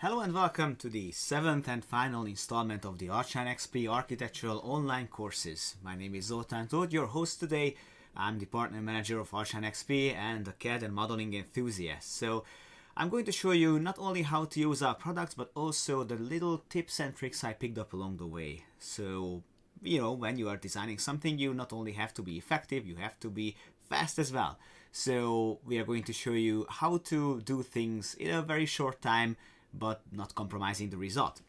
Hello and welcome to the 7th and final installment of the ARCHLine.XP architectural online courses. My name is Zoltán Tóth, your host today. I'm the partner manager of ARCHLine.XP and a CAD and modeling enthusiast. So I'm going to show you not only how to use our products, but also the little tips and tricks I picked up along the way. So, when you are designing something, you not only have to be effective, you have to be fast as well. So we are going to show you how to do things in a very short time, but not compromising the result.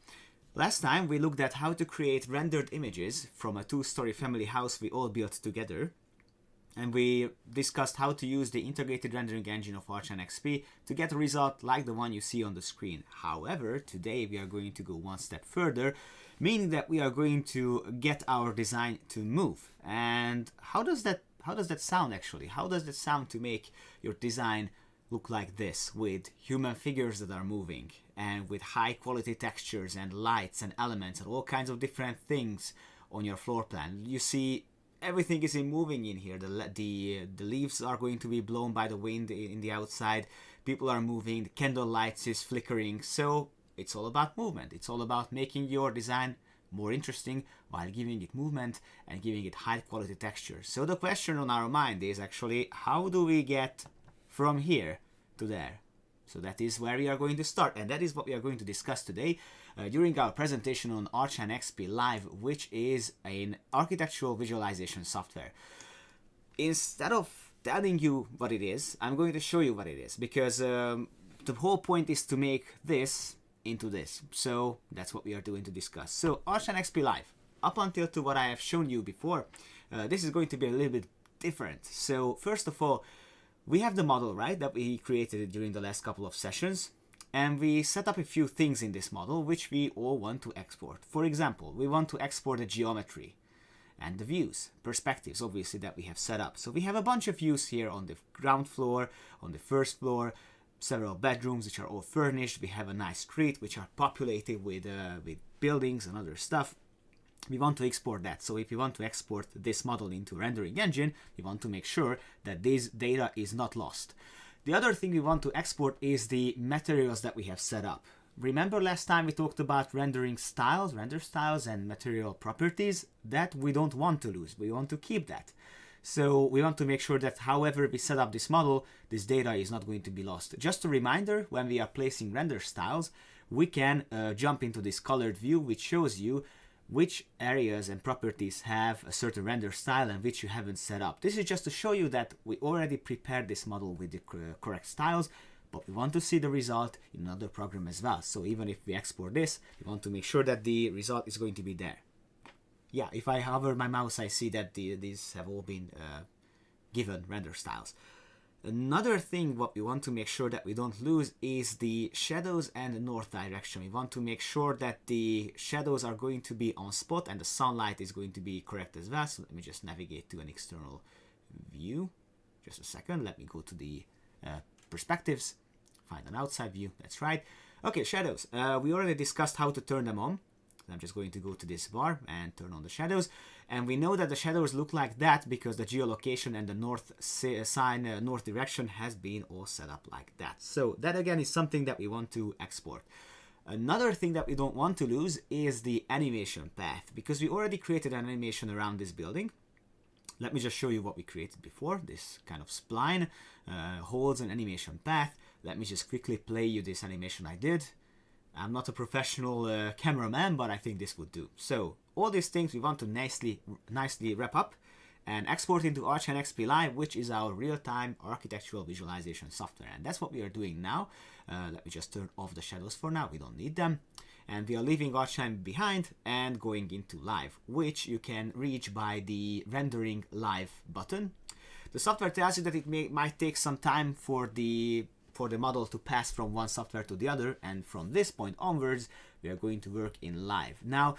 Last time we looked at how to create rendered images from a two-story family house we all built together, and we discussed how to use the integrated rendering engine of ARCHLine.XP to get a result like the one you see on the screen. However, today we are going to go one step further, meaning that we are going to get our design to move. And how does that sound actually? How does that sound to make your design look like this, with human figures that are moving and with high quality textures and lights and elements and all kinds of different things on your floor plan? You see everything is moving in here. The leaves are going to be blown by the wind in the outside. People are moving, the candle lights is flickering. So it's all about movement. It's all about making your design more interesting while giving it movement and giving it high quality textures. So the question on our mind is actually, how do we get from here to there? So that is where we are going to start, and that is what we are going to discuss today during our presentation on ARCHLine.XP Live, which is an architectural visualization software. Instead of telling you what it is, I'm going to show you what it is, because the whole point is to make this into this. So that's what we are doing to discuss. So ARCHLine.XP Live, up until to what I have shown you before, this is going to be a little bit different. So first of all, we have the model, right, that we created during the last couple of sessions, and we set up a few things in this model which we all want to export. For example, we want to export the geometry and the views, perspectives, obviously, that we have set up. So we have a bunch of views here on the ground floor, on the first floor, several bedrooms which are all furnished. We have a nice street which are populated with buildings and other stuff. We want to export that. So if you want to export this model into rendering engine, we want to make sure that this data is not lost. The other thing we want to export is the materials that we have set up. Remember last time we talked about rendering styles, render styles and material properties? That we don't want to lose. We want to keep that. So we want to make sure that however we set up this model, this data is not going to be lost. Just a reminder, when we are placing render styles, we can jump into this colored view which shows you which areas and properties have a certain render style and which you haven't set up. This is just to show you that we already prepared this model with the correct styles, but we want to see the result in another program as well. So even if we export this, we want to make sure that the result is going to be there. Yeah, if I hover my mouse, I see that these have all been given render styles. Another thing what we want to make sure that we don't lose is the shadows and the north direction. We want to make sure that the shadows are going to be on spot and the sunlight is going to be correct as well. So let me just navigate to an external view. Just a second, let me go to the perspectives, find an outside view, that's right. Okay, shadows. We already discussed how to turn them on. I'm just going to go to this bar and turn on the shadows. And we know that the shadows look like that because the geolocation and the north sign, north direction has been all set up like that. So that again is something that we want to export. Another thing that we don't want to lose is the animation path, because we already created an animation around this building. Let me just show you what we created before. This kind of spline holds an animation path. Let me just quickly play you this animation I did. I'm not a professional cameraman, but I think this would do. So all these things we want to nicely wrap up and export into ARCHLine.XP Live, which is our real-time architectural visualization software. And that's what we are doing now. Let me just turn off the shadows for now. We don't need them. And we are leaving ARCHLine behind and going into Live, which you can reach by the Rendering Live button. The software tells you that it might take some time for the model to pass from one software to the other, and from this point onwards we are going to work in Live. Now,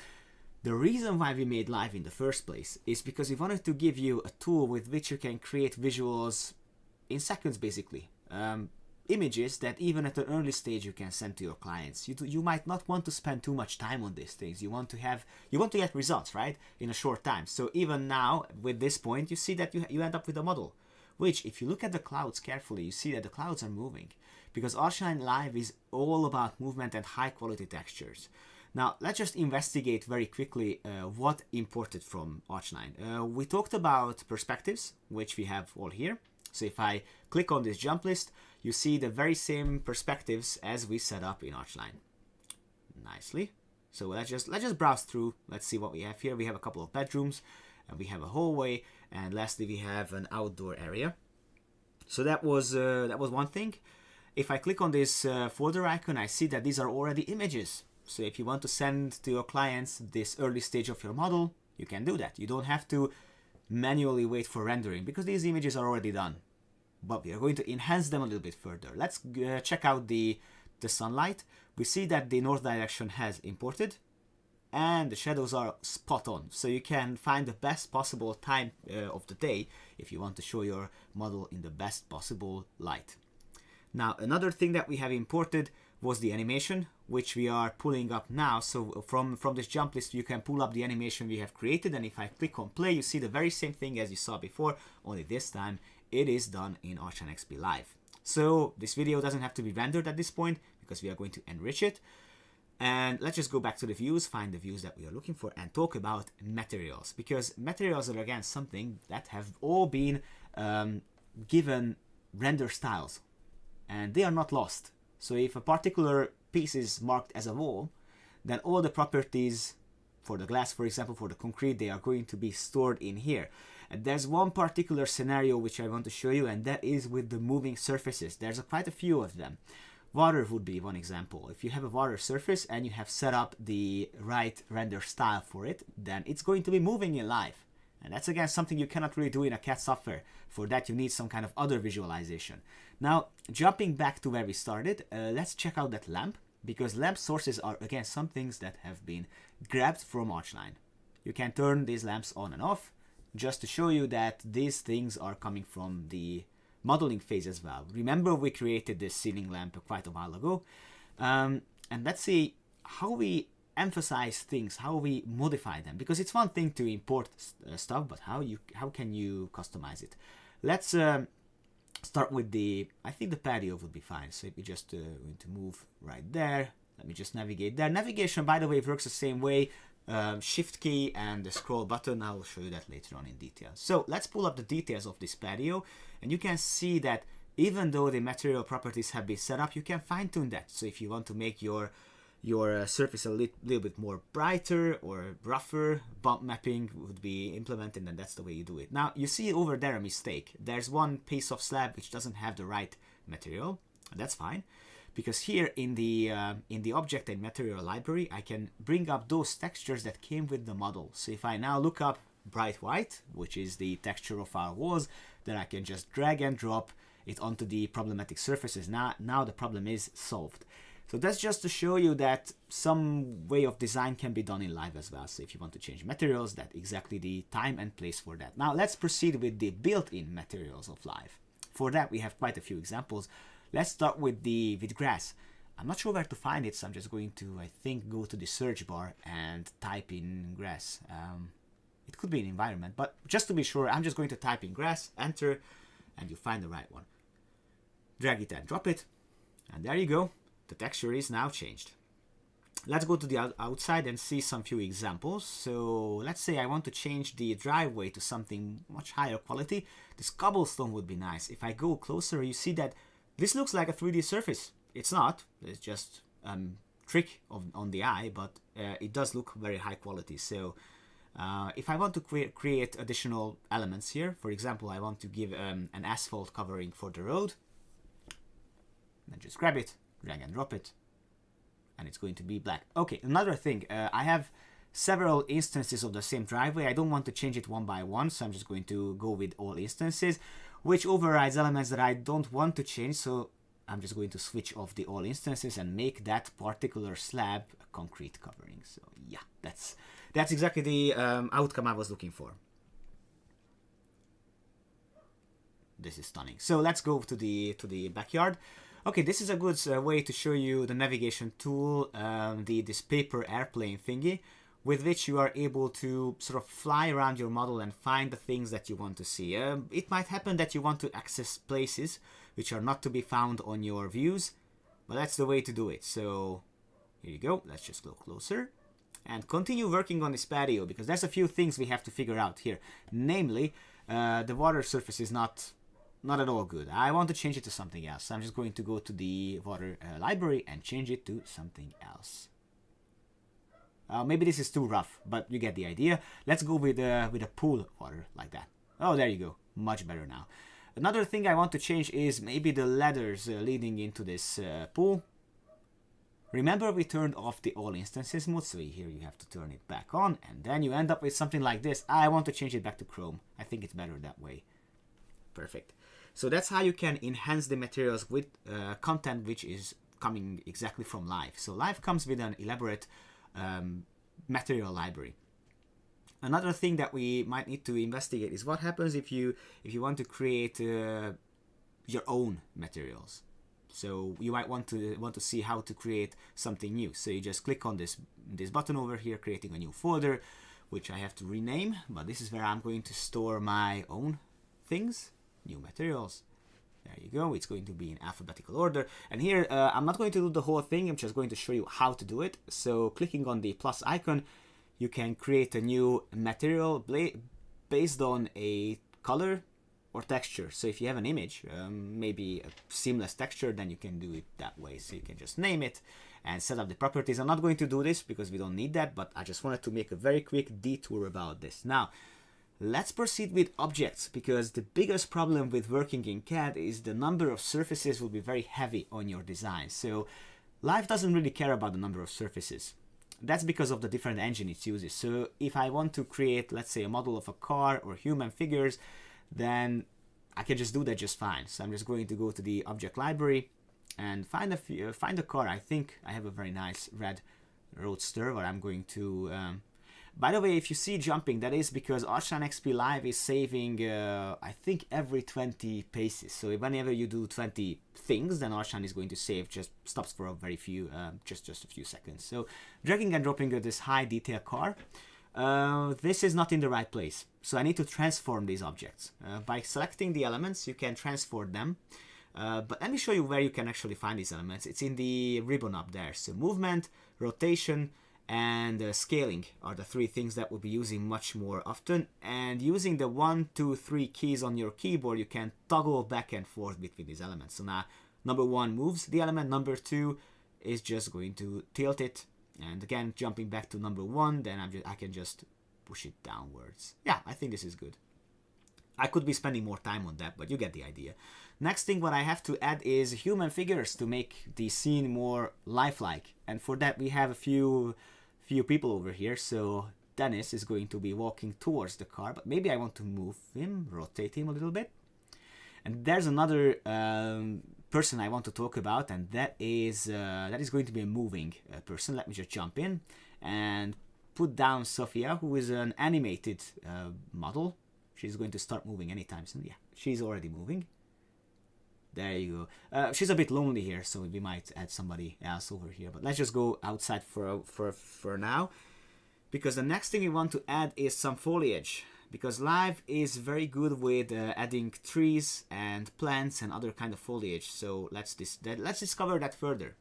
the reason why we made Live in the first place is because we wanted to give you a tool with which you can create visuals in seconds, basically. Images that even at an early stage you can send to your clients. You might not want to spend too much time on these things. You want to get results, right, in a short time. So even now with this point, you see that you end up with a model which, if you look at the clouds carefully, you see that the clouds are moving. because ARCHLine Live is all about movement and high quality textures. Now let's just investigate very quickly what imported from ARCHLine. We talked about perspectives, which we have all here. So if I click on this jump list, you see the very same perspectives as we set up in ARCHLine. Nicely. So let's just browse through. Let's see what we have here. We have a couple of bedrooms, and we have a hallway, and lastly we have an outdoor area. So that was one thing. If I click on this folder icon, I see that these are already images. So if you want to send to your clients this early stage of your model, you can do that. You don't have to manually wait for rendering because these images are already done. But we are going to enhance them a little bit further. Let's check out the sunlight. We see that the north direction has imported and the shadows are spot on. So you can find the best possible time of the day if you want to show your model in the best possible light. Now, another thing that we have imported was the animation, which we are pulling up now. So from this jump list, you can pull up the animation we have created. And if I click on play, you see the very same thing as you saw before, only this time it is done in ARCHLine.XP Live. So this video doesn't have to be rendered at this point because we are going to enrich it. And let's just go back to the views, find the views that we are looking for, and talk about materials, because materials are again something that have all been given render styles and they are not lost. So if a particular piece is marked as a wall, then all the properties for the glass, for example, for the concrete, they are going to be stored in here. And there's one particular scenario which I want to show you, and that is with the moving surfaces. There's quite a few of them. Water would be one example. If you have a water surface and you have set up the right render style for it, then it's going to be moving in live. And that's again something you cannot really do in a CAD software. For that you need some kind of other visualization. Now, jumping back to where we started, let's check out that lamp, because lamp sources are again some things that have been grabbed from ARCHLine. You can turn these lamps on and off just to show you that these things are coming from the modeling phase as well. Remember, we created this ceiling lamp quite a while ago, and let's see how we emphasize things, how we modify them, because it's one thing to import stuff, but how can you customize it? Let's start with I think the patio would be fine. So if we just going to move right there, let me just navigate there. Navigation, by the way, works the same way. Shift key and the scroll button. I will show you that later on in detail. So let's pull up the details of this patio, and you can see that even though the material properties have been set up, you can fine-tune that. So if you want to make your surface a little bit more brighter or rougher, bump mapping would be implemented, and that's the way you do it. Now you see over there a mistake. There's one piece of slab which doesn't have the right material. That's fine, because here in the object and material library, I can bring up those textures that came with the model. So if I now look up bright white, which is the texture of our walls, then I can just drag and drop it onto the problematic surfaces. Now the problem is solved. So that's just to show you that some way of design can be done in live as well. So if you want to change materials, that's exactly the time and place for that. Now let's proceed with the built-in materials of live. For that, we have quite a few examples. Let's start with grass. I'm not sure where to find it, so I'm just going to, I think, go to the search bar and type in grass. It could be an environment, but just to be sure, I'm just going to type in grass, enter, and you find the right one. Drag it and drop it, and there you go. The texture is now changed. Let's go to the outside and see some few examples. So let's say I want to change the driveway to something much higher quality. This cobblestone would be nice. If I go closer, you see that this looks like a 3D surface. It's not. It's just trick on the eye, but it does look very high quality. So if I want to create additional elements here, for example, I want to give an asphalt covering for the road, then just grab it, drag and drop it, and it's going to be black. Okay, another thing, I have several instances of the same driveway. I don't want to change it one by one, so I'm just going to go with all instances, which overrides elements that I don't want to change. So I'm just going to switch off the all instances and make that particular slab a concrete covering. So yeah, that's exactly the outcome I was looking for. This is stunning. So let's go to the backyard. Okay, this is a good way to show you the navigation tool, this paper airplane thingy, with which you are able to sort of fly around your model and find the things that you want to see. It might happen that you want to access places which are not to be found on your views, but that's the way to do it. So here you go. Let's just go closer and continue working on this patio, because there's a few things we have to figure out here. Namely, the water surface is not at all good. I want to change it to something else. I'm just going to go to the water library and change it to something else. Maybe this is too rough, but you get the idea. Let's go with a pool water like that. Oh, there you go. Much better now. Another thing I want to change is maybe the ladders leading into this pool. Remember, we turned off the all instances mode, so here you have to turn it back on, and then you end up with something like this. I want to change it back to Chrome. I think it's better that way. Perfect. So that's how you can enhance the materials with content which is coming exactly from Live. So Live comes with an elaborate material library. Another thing that we might need to investigate is what happens if you want to create your own materials. So you might want to see how to create something new. So you just click on this button over here, creating a new folder, which I have to rename, but this is where I'm going to store my own things, new materials. There you go. It's going to be in alphabetical order. And here, I'm not going to do the whole thing. I'm just going to show you how to do it. So clicking on the plus icon, you can create a new material based on a color or texture. So if you have an image, maybe a seamless texture, then you can do it that way. So you can just name it and set up the properties. I'm not going to do this because we don't need that, but I just wanted to make a very quick detour about this. Now, let's proceed with objects, because the biggest problem with working in CAD is the number of surfaces will be very heavy on your design. So Live doesn't really care about the number of surfaces. That's because of the different engine it uses. So if I want to create, let's say, a model of a car or human figures, then I can just do that just fine. So I'm just going to go to the object library and find a car. I think I have a very nice red roadster, what I'm going to by the way, if you see jumping, that is because ARCHLine.XP Live is saving, I think, every 20 paces. So whenever you do 20 things, then ARCHLine is going to save, just stops for a very few, just a few seconds. So dragging and dropping this high detail car, this is not in the right place. So I need to transform these objects. By selecting the elements, you can transform them. But let me show you where you can actually find these elements. It's in the ribbon up there. So movement, rotation, and scaling are the three things that we'll be using much more often. And using the 1, 2, 3 keys on your keyboard, you can toggle back and forth between these elements. So now number 1 moves the element, number 2 is just going to tilt it, and again jumping back to number 1, then I can just push it downwards. Yeah, I think this is good. I could be spending more time on that, but you get the idea. Next thing what I have to add is human figures to make the scene more lifelike, and for that we have a few people over here. So Dennis is going to be walking towards the car, but maybe I want to move him, rotate him a little bit. And there's another person I want to talk about, and that is going to be a moving person. Let me just jump in and put down Sophia, who is an animated model. She's going to start moving anytime soon. Yeah, she's already moving. There you go. She's a bit lonely here, so we might add somebody else over here. But let's just go outside for now, because the next thing we want to add is some foliage. Because Live is very good with adding trees and plants and other kind of foliage. So let's discover that further.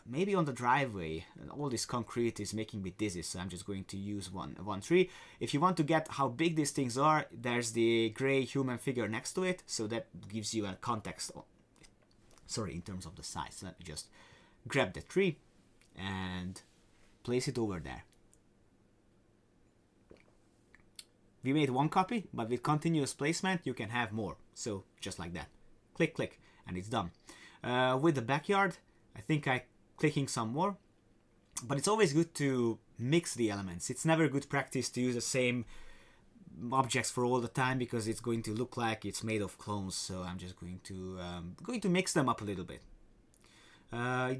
Maybe on the driveway, all this concrete is making me dizzy, so I'm just going to use one tree. If you want to get how big these things are, there's the gray human figure next to it, so that gives you a context, in terms of the size. So let me just grab the tree and place it over there. We made one copy, but with continuous placement you can have more. So just like that. Click, click, and it's done. With the backyard, I think clicking some more, but it's always good to mix the elements. It's never good practice to use the same objects for all the time, because it's going to look like it's made of clones. So I'm just going to mix them up a little bit.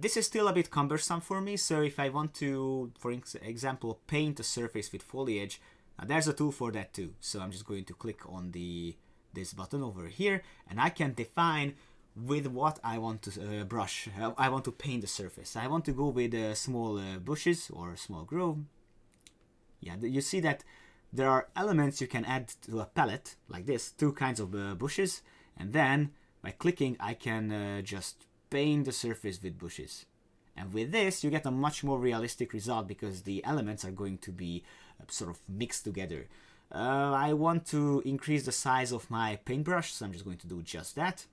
This is still a bit cumbersome for me, so if I want to, for example, paint a surface with foliage, there's a tool for that too. So I'm just going to click on this button over here, and I can define with what I want to brush. I want to paint the surface. I want to go with small bushes or small grove. Yeah, you see that there are elements you can add to a palette like this, 2 kinds of bushes, and then By clicking, I can just paint the surface with bushes. And with this, you get a much more realistic result because the elements are going to be sort of mixed together. I want to increase the size of my paintbrush, so I'm just going to do just that.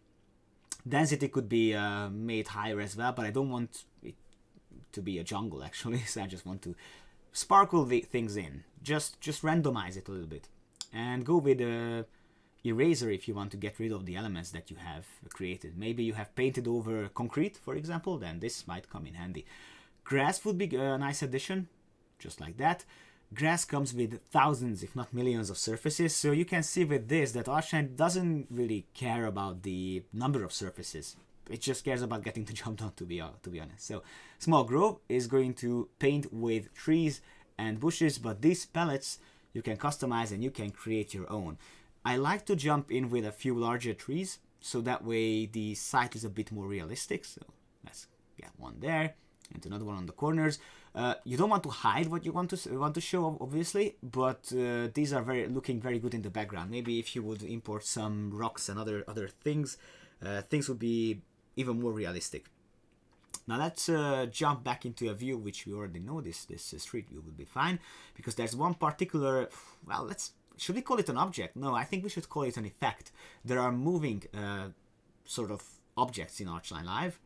Density could be made higher as well, but I don't want it to be a jungle actually, so I just want to sparkle the things in. Just randomize it a little bit. And go with a eraser if you want to get rid of the elements that you have created. Maybe you have painted over concrete, for example, then this might come in handy. Grass would be a nice addition, just like that. Grass comes with thousands, if not millions, of surfaces, so you can see with this that ARCHLine doesn't really care about the number of surfaces. It just cares about getting the job done, to be honest. So Small Grove is going to paint with trees and bushes, but these palettes you can customize and you can create your own. I like to jump in with a few larger trees, so that way the site is a bit more realistic. So let's get one there and another one on the corners. You don't want to hide what you want to show, obviously, but these are looking very good in the background. Maybe if you would import some rocks and other things, things would be even more realistic. Now let's jump back into a view which we already know. This street view would be fine because there's one particular, well, should we call it an object? No, I think we should call it an effect. There are moving sort of objects in ARCHLine Live.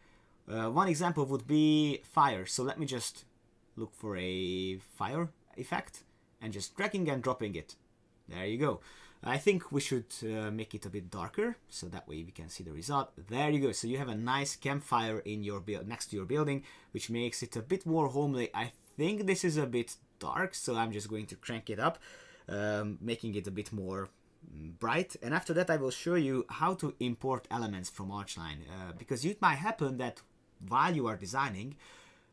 One example would be fire. So let me just look for a fire effect and just dragging and dropping it. There you go. I think we should make it a bit darker so that way we can see the result. There you go. So you have a nice campfire in your next to your building, which makes it a bit more homely. I think this is a bit dark, so I'm just going to crank it up, making it a bit more bright. And after that I will show you how to import elements from ARCHLine, because it might happen that while you are designing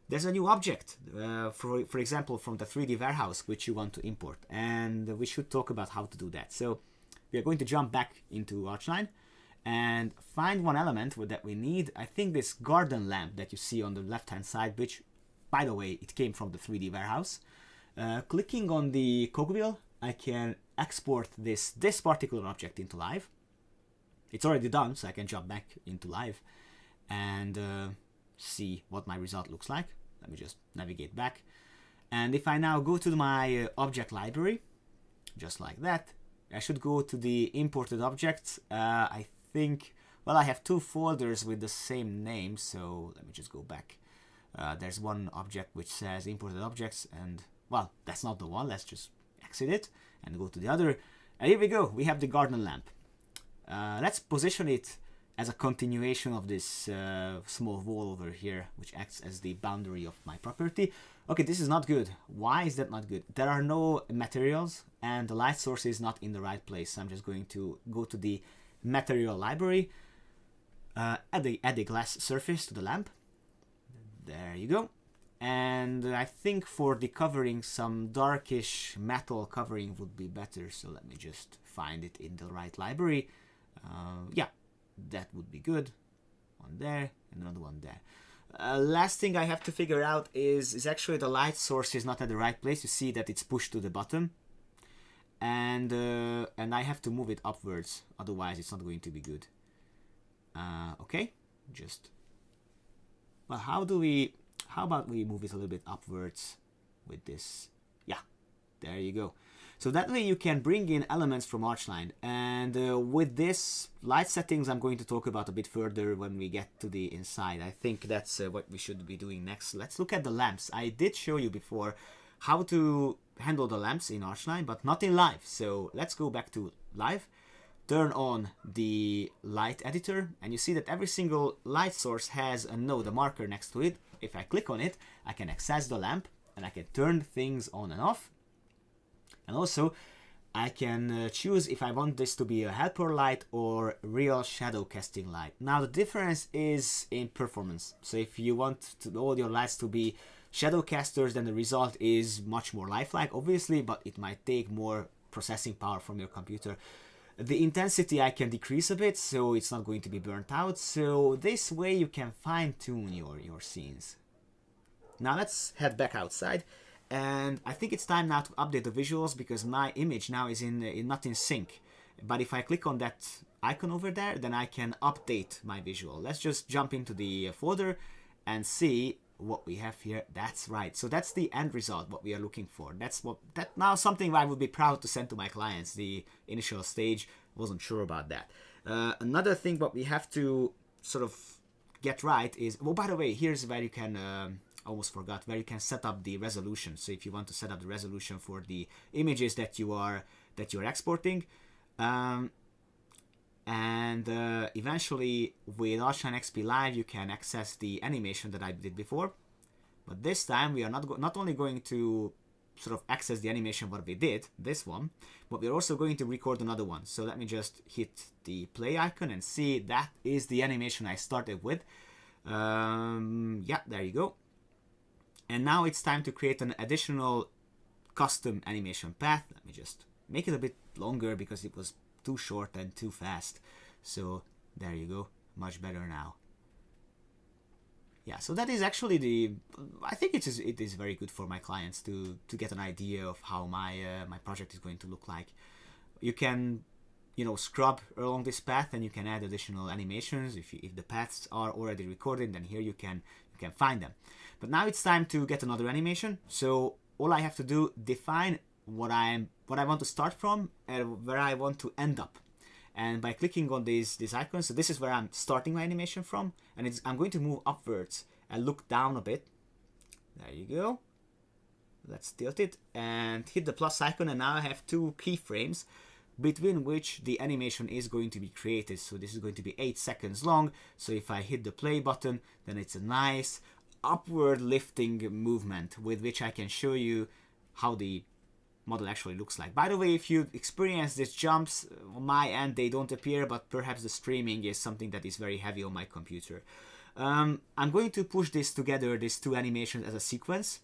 there's a new object, for example from the 3D warehouse, which you want to import, and we should talk about how to do that. So we are going to jump back into ARCHLine and find one element that we need. I think this garden lamp that you see on the left hand side, which by the way it came from the 3D warehouse. Clicking on the cogwheel, I can export this particular object into Live. It's already done, so I can jump back into Live and see what my result looks like. Let me just navigate back. And if I now go to my object library, just like that, I should go to the imported objects. I think, well, I have two folders with the same name, so let me just go back. There's one object which says imported objects, and well, that's not the one. Let's just exit it and go to the other. And here we go. We have the garden lamp. Let's position it as a continuation of this small wall over here, which acts as the boundary of my property. Okay, this is not good. Why is that not good? There are no materials and the light source is not in the right place. So I'm just going to go to the material library, add a glass surface to the lamp. There you go. And I think for the covering, some darkish metal covering would be better. So let me just find it in the right library. Yeah, that would be good. One there and another one there. Last thing I have to figure out is actually the light source is not at the right place. You see that it's pushed to the bottom, and I have to move it upwards, otherwise it's not going to be good. Okay, just, well, how about we move it a little bit upwards with this? Yeah, there you go. So that way you can bring in elements from ARCHLine, and with this light settings I'm going to talk about a bit further when we get to the inside. I think that's what we should be doing next. Let's look at the lamps. I did show you before how to handle the lamps in ARCHLine, but not in Live. So let's go back to Live, turn on the light editor, and you see that every single light source has a node, a marker next to it. If I click on it, I can access the lamp and I can turn things on and off. And also, I can choose if I want this to be a helper light or real shadow casting light. Now the difference is in performance. So if you want all your lights to be shadow casters, then the result is much more lifelike, obviously, but it might take more processing power from your computer. The intensity I can decrease a bit, so it's not going to be burnt out. So this way you can fine-tune your scenes. Now let's head back outside. And I think it's time now to update the visuals because my image now is not in sync. But if I click on that icon over there, then I can update my visual. Let's just jump into the folder and see what we have here. That's right. So that's the end result, what we are looking for. That's now something I would be proud to send to my clients. The initial stage, wasn't sure about that. Another thing what we have to sort of get right is, well, by the way, here's where you can, almost forgot, where you can set up the resolution. So if you want to set up the resolution for the images that you're exporting, eventually with ARCHLine.XP Live you can access the animation that I did before, but this time we are not only going to sort of access the animation what we did, this one, but we're also going to record another one. So let me just hit the play icon and see that is the animation I started with. Yeah, there you go. And now it's time to create an additional custom animation path. Let me just make it a bit longer because it was too short and too fast. So there you go, much better now. Yeah, so that is actually I think it is very good for my clients to get an idea of how my my project is going to look like. You can, you know, scrub along this path and you can add additional animations. If the paths are already recorded, then here you can find them. But now it's time to get another animation. So all I have to do, define what I want to start from and where I want to end up. And by clicking on these icons, so this is where I'm starting my animation from, and I'm going to move upwards and look down a bit. There you go. Let's tilt it and hit the plus icon, and now I have two keyframes between which the animation is going to be created. So this is going to be 8 seconds long. So if I hit the play button, then it's a nice upward lifting movement with which I can show you how the model actually looks like. By the way, if you experience these jumps, on my end they don't appear, but perhaps the streaming is something that is very heavy on my computer. I'm going to push this together, these two animations, as a sequence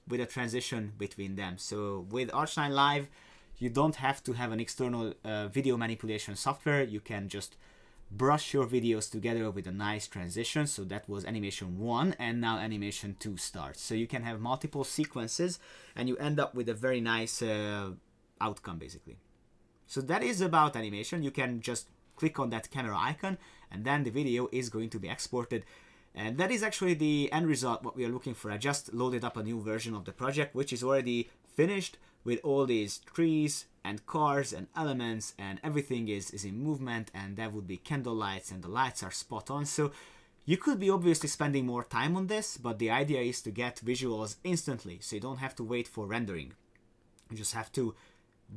with a transition between them. So with ARCHLine Live, you don't have to have an external video manipulation software. You can just brush your videos together with a nice transition. So that was animation 1, and now animation 2 starts. So you can have multiple sequences and you end up with a very nice outcome basically. So that is about animation. You can just click on that camera icon and then the video is going to be exported. And that is actually the end result, what we are looking for. I just loaded up a new version of the project, which is already finished with all these trees and cars and elements, and everything is in movement, and there would be candle lights and the lights are spot on. So you could be obviously spending more time on this, but the idea is to get visuals instantly, so you don't have to wait for rendering. You just have to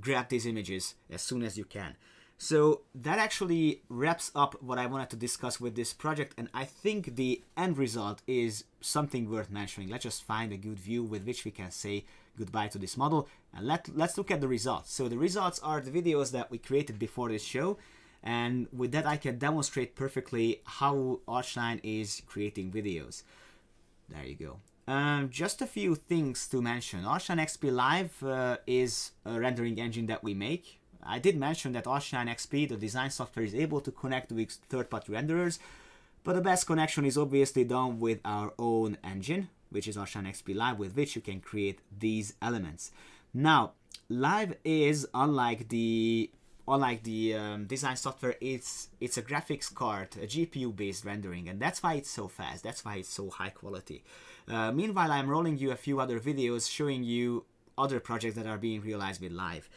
grab these images as soon as you can. So that actually wraps up what I wanted to discuss with this project, and I think the end result is something worth mentioning. Let's just find a good view with which we can say goodbye to this model, and let's look at the results. So the results are the videos that we created before this show, and with that I can demonstrate perfectly how ARCHLine is creating videos. There you go. Just a few things to mention. ARCHLine.XP Live is a rendering engine that we make. I did mention that ARCHLine.XP, the design software, is able to connect with third-party renderers, but the best connection is obviously done with our own engine, which is ARCHLine.XP Live, with which you can create these elements. Now, Live is, unlike the design software, it's a graphics card, a GPU-based rendering, and that's why it's so fast, that's why it's so high quality. Meanwhile, I'm rolling you a few other videos showing you other projects that are being realized with Live.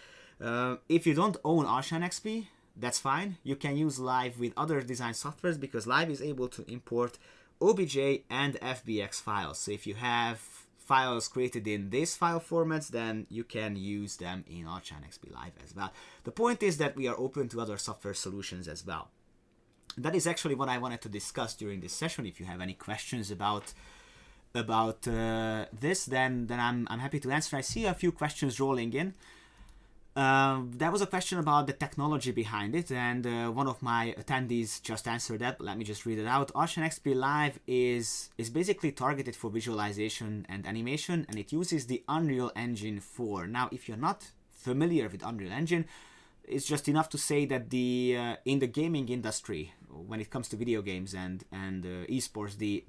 If you don't own ARCHLine.XP, that's fine. You can use Live with other design softwares because Live is able to import OBJ and FBX files. So if you have files created in these file formats, then you can use them in ARCHLine.XP Live as well. The point is that we are open to other software solutions as well. That is actually what I wanted to discuss during this session. If you have any questions about this, then I'm happy to answer. I see a few questions rolling in. There was a question about the technology behind it, and one of my attendees just answered that, but let me just read it out. ARCHLine.XP Live is basically targeted for visualization and animation, and it uses the Unreal Engine 4. Now, if you're not familiar with Unreal Engine, it's just enough to say that in the gaming industry, when it comes to video games and esports, the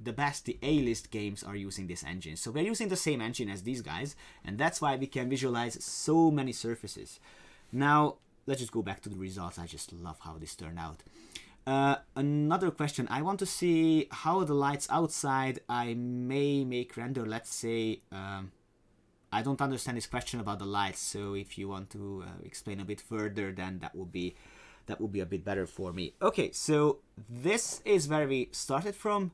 A-list games are using this engine. So we're using the same engine as these guys, and that's why we can visualize so many surfaces. Now, let's just go back to the results. I just love how this turned out. Another question. I want to see how the lights outside I may make render. Let's say I don't understand this question about the lights, so if you want to explain a bit further, then that would be a bit better for me. Okay, so this is where we started from,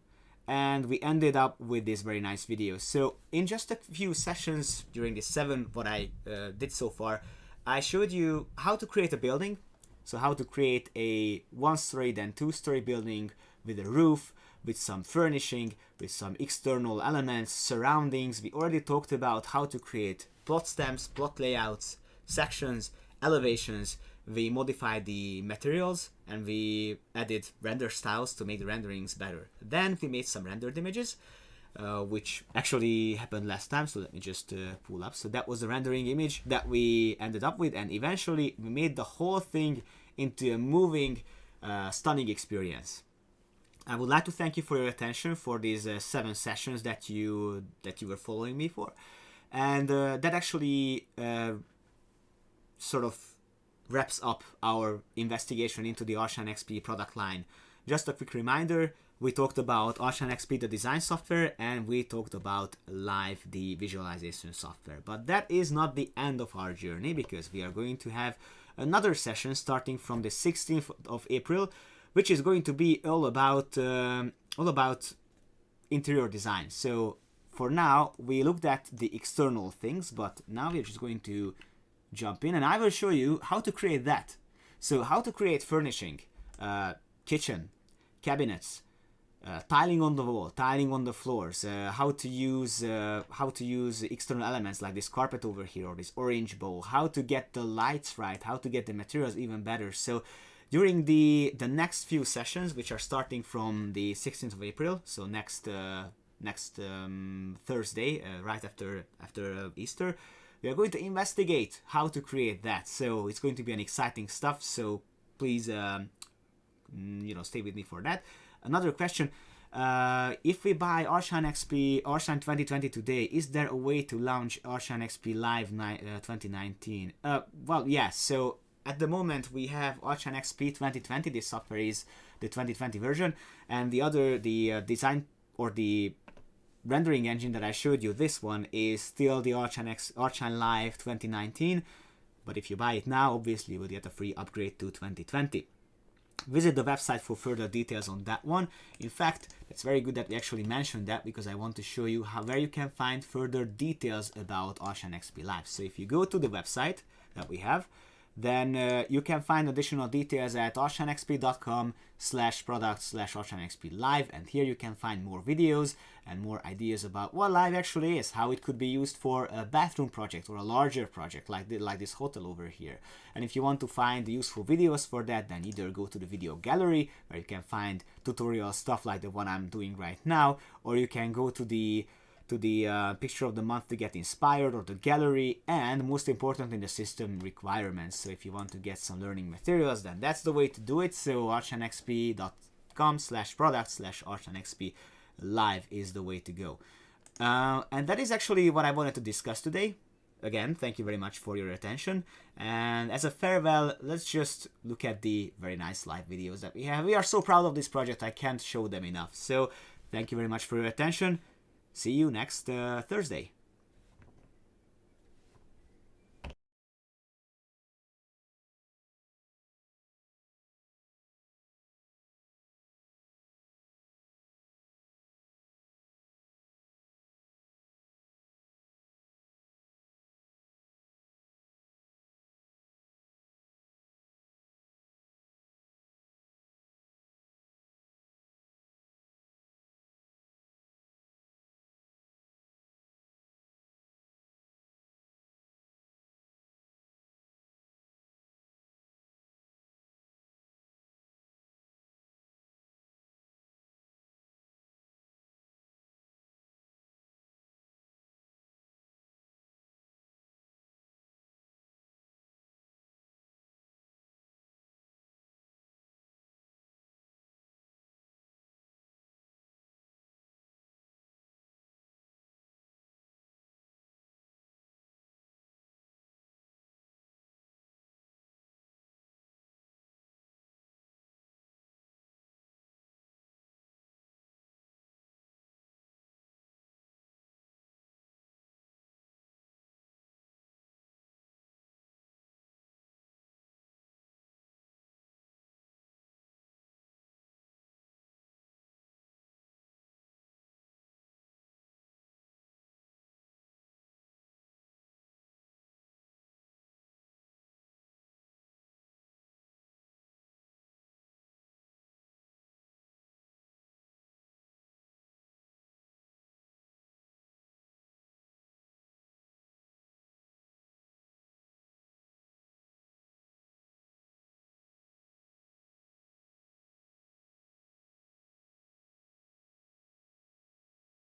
and we ended up with this very nice video. So in just a few sessions during the 7 what I did so far, I showed you how to create a building. So how to create a 1-story then 2-story building with a roof, with some furnishing, with some external elements, surroundings. We already talked about how to create plot stamps, plot layouts, sections, elevations. We modified the materials and we added render styles to make the renderings better. Then we made some rendered images, which actually happened last time, so let me just pull up. So that was the rendering image that we ended up with, and eventually we made the whole thing into a moving, stunning experience. I would like to thank you for your attention for these 7 sessions that you were following me for, and that actually sort of wraps up our investigation into the ARCHLine.XP product line. Just a quick reminder, we talked about ARCHLine.XP, the design software, and we talked about Live, the visualization software. But that is not the end of our journey, because we are going to have another session starting from the 16th of April, which is going to be all about interior design. So for now, we looked at the external things, but now we're just going to jump in and I will show you how to create that. So how to create furnishing, kitchen, cabinets, tiling on the wall, tiling on the floors, how to use external elements like this carpet over here or this orange bowl, how to get the lights right, how to get the materials even better. So during the next few sessions, which are starting from the 16th of April, so next Thursday, right after Easter, we are going to investigate how to create that. So it's going to be an exciting stuff. So please, stay with me for that. Another question: if we buy ARCHLine.XP, ARCHLine 2020 today, is there a way to launch ARCHLine.XP Live 2019? Well, yes. So at the moment we have ARCHLine.XP 2020. This software is the 2020 version, and the design or the rendering engine that I showed you, this one, is still the ARCHLine Live 2019. But if you buy it now, obviously you will get a free upgrade to 2020. Visit the website for further details on that one. In fact, it's very good that we actually mentioned that, because I want to show you where you can find further details about ARCHLine.XP Live. So if you go to the website that we have, then you can find additional details at archline.xp.com/product/ARCHLine.XP Live, and here you can find more videos and more ideas about what Live actually is, how it could be used for a bathroom project or a larger project like this hotel over here. And if you want to find useful videos for that, then either go to the video gallery, where you can find tutorial stuff like the one I'm doing right now, or you can go to the picture of the month to get inspired, or the gallery, and most importantly, the system requirements. So if you want to get some learning materials, then that's the way to do it. So archline.xp.com/product/ARCHLine.XP Live is the way to go. And that is actually what I wanted to discuss today. Again, thank you very much for your attention. And as a farewell, let's just look at the very nice live videos that we have. We are so proud of this project, I can't show them enough. So thank you very much for your attention. See you next Thursday.